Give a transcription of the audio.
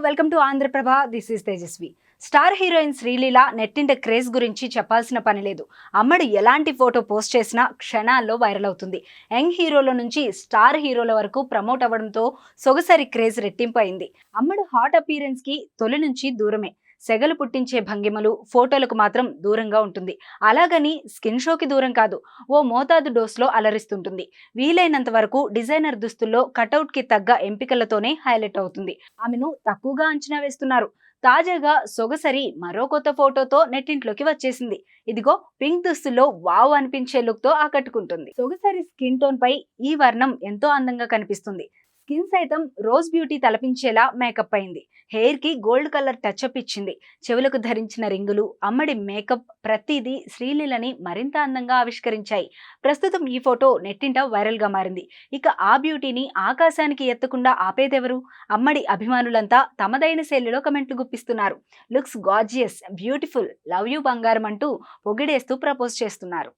Welcome to Andhraprabha. This is Tejaswi. Star heroine Sreeleela నెట్టింట craze గురించి చెప్పాల్సిన పని లేదు. అమ్మడు ఎలాంటి ఫోటో పోస్ట్ చేసినా క్షణాల్లో వైరల్ అవుతుంది. యంగ్ హీరోల నుంచి స్టార్ హీరోల వరకు ప్రమోట్ అవ్వడంతో సొగసరి క్రేజ్ రెట్టింపు అయింది. అమ్మడు హాట్ అపీరెన్స్ కి తొలి నుంచి దూరమే. సెగలు పుట్టించే భంగిమలు, ఫోటోలకు మాత్రం దూరంగా ఉంటుంది. అలాగని స్కిన్ షోకి దూరం కాదు. ఓ మోతాదు డోస్లో అలరిస్తుంటుంది. వీలైనంత వరకు డిజైనర్ దుస్తుల్లో కటౌట్ కి తగ్గ ఎంపికలతోనే హైలైట్ అవుతుంది. ఆమెను తక్కువగా అంచనా వేస్తున్నారు. తాజాగా సొగసరి మరో కొత్త ఫోటోతో నెట్టింట్లోకి వచ్చేసింది. ఇదిగో పింక్ దుస్తుల్లో వావ్ అనిపించే లుక్ తో ఆకట్టుకుంటుంది. సొగసరి స్కిన్ టోన్ పై ఈ వర్ణం ఎంతో అందంగా కనిపిస్తుంది. స్కిన్ సైతం రోజ్ బ్యూటీ తలపించేలా మేకప్ అయింది. హెయిర్ కి గోల్డ్ కలర్ టచ్అప్ ఇచ్చింది. చెవులకు ధరించిన రింగులు, అమ్మడి మేకప్ ప్రతిదీ శ్రీలీలని మరింత అందంగా ఆవిష్కరించాయి. ప్రస్తుతం ఈ ఫోటో నెట్టింట వైరల్ గా మారింది. ఇక ఆ బ్యూటీని ఆకాశానికి ఎత్తకుండా ఆపేదెవరు? అమ్మడి అభిమానులంతా తమదైన శైలిలో కమెంట్లు గుప్పిస్తున్నారు. Looks gorgeous, beautiful, love you బంగారం అంటూ పొగిడేస్తూ ప్రపోజ్ చేస్తున్నారు.